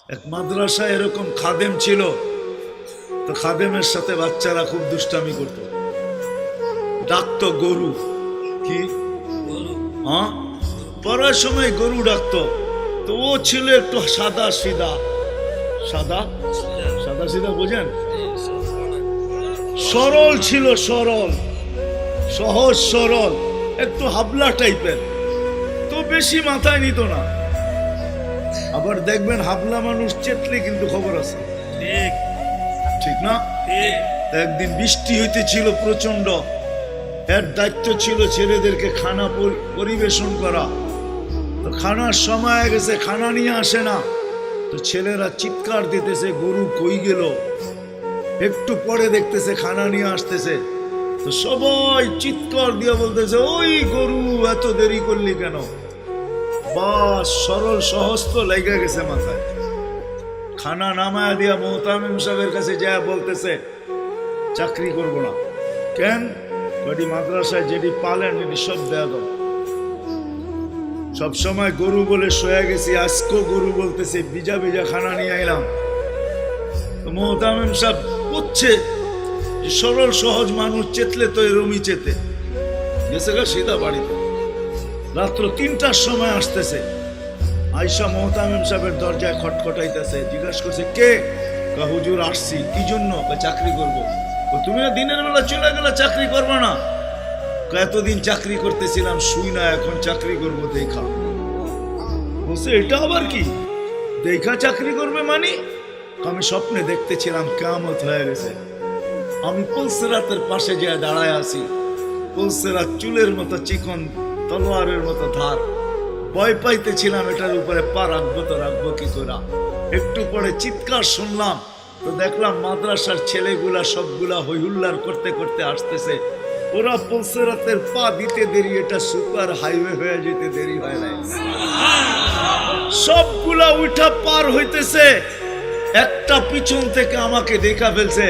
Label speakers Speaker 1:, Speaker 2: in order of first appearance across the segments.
Speaker 1: এক মাদ্রাসায় এরকম খাদেম ছিল, তো খাদেমের সাথে বাচ্চারা খুব দুষ্টামি করত, ডাকতো গরু। কি হ্যাঁ, পড়ার সময় গরু ডাকতো। তো ও ছিল একটু সাদা সিধা, সাদা সাদা সিধা বোঝেন, সরল ছিল, সরল সহজ সরল, একটু হাবলা টাইপের, তো বেশি মাথায় নিত না। আবার দেখবেন হাবলা মানুষ চেতলে কিন্তু খবর আছে,
Speaker 2: ঠিক
Speaker 1: ঠিক না?
Speaker 2: ঠিক।
Speaker 1: একদিন বৃষ্টি হইতেছিল প্রচন্ড, এর দায়িত্ব ছিল ছেলেদেরকে খানা পরিবেশন করা। তো খানার সময় হয়ে গেছে, খানা নিয়ে আসে না, তো ছেলেরা চিৎকার দিতেছে গরু কই গেল। একটু পরে দেখতেছে খানা নিয়ে আসতেছে, তো সবাই চিৎকার দিয়ে বলতেছে ওই গরু এত দেরি করলি কেন? বাস সরল সহজ তো লেগে গেছে মাথায়। খানা নামায়া দিয়া মোহতামিম সাহেবের কাছে যা বলতেছে চাকরি করব না। কেন? কটি মাদ্রাসায় যেটি পালেন এটি সব দেয়া দাও। সব সময় গরু বলে শোয়া গেছি, আজকেও গরু বলতেছে, বিজা বিজা খানা নিয়ে আইলাম। তো মোহতামিম সাহেব বুঝছে যে সরল সহজ মানুষ চেতলে তো এরমই চেতে গেছে গা সিধা বাড়িতে। রাত্র ৩টার সময় আসতেছে, আয়সা মোহতামিম সাহেবের দরজায় খটখটাইতেছে, জিজ্ঞাসা করছে কে? হুজুর আসছি। কি জন্য? চাকরি করব। তুমি না দিনের বেলা চলে গেলে চাকরি করবে না? এতদিন চাকরি করতেছিলাম শুই না, এখন চাকরি করব দেখা। বলছে এটা আবার কি দেখা চাকরি করবে মানে? আমি স্বপ্নে দেখতেছিলাম কিয়ামত হয়ে গেছে, আমি পুলসিরাতের পাশে যে দাঁড়ায় আছি, পুলসিরাত চুলের মতো চিকন, তলোয়ারের মতো ধার, ভয় পাইতেছিলাম এটার উপরে পা রাখবো তো রাখবো কি করে। একটু পরে চিৎকার শুনলাম, তো দেখলাম মাদ্রাসার ছেলেগুলা সবগুলা হইহুল্লার করতে করতে আসতেছে। ওরা পুলসিরাতের পা দিতে দেরি, এটা সুপার হাইওয়ে হয়ে যেতে দেরি হয় নাই। সবগুলা উঠা পার হইতেছে, একটা পিছন থেকে আমাকে দেখা ফেলছে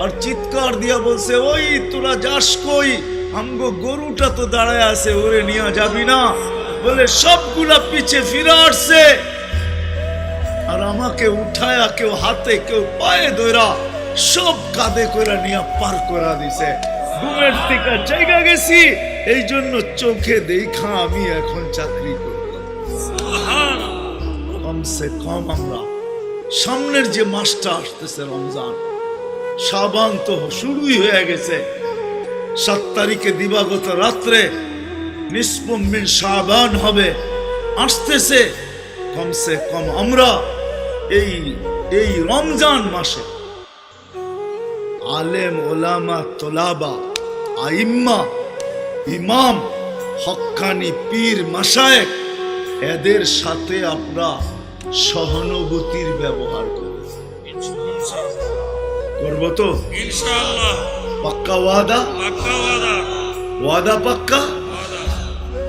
Speaker 1: আর চিৎকার দিয়া বলছে ওই তোরা যাস কই? আমগো গরুটা তো দাঁড়ায় আছে, ওরে নিয়ে যাবি না? বলে সবগুলা পিছে ফিরে আসছে আর আমাকে উঠায়া কেউ হাতে কেউ পায়ে ধরা সব কাঁধে করে নিয়ে পার করা দিছে। ঘুমের থেকে জায়গা গেছি, এই জন্য চোখে দেখা আমি এখন চাকরি করব। কমসে কম আমরা সামনের যে মাসটা আসতেছে রমজান, শাবান তো শুরুই হয়ে গেছে। 7 তারিখে দিবাগত রাত্রে নিসফুম মিন শাবান হবে, আসতেছে। কমসে কম আমরা এই রমজান মাসে আলেম ওলামা তোলাবা আইম্মা ইমাম হক্কানি পীর মাশায়েখ এদের সাথে আমরা সহানুভূতির ব্যবহার করব। করব তো
Speaker 2: ইনশাআল্লাহ।
Speaker 1: পাক্কা ওয়াদা?
Speaker 2: পাক্কা ওয়াদা।
Speaker 1: ওয়াদা পাক্কা?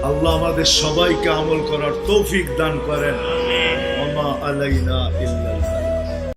Speaker 1: আল্লাহ আমাদের সবাইকে আমল করার তৌফিক দান করেন। ওমা আলাইনা ইল্লা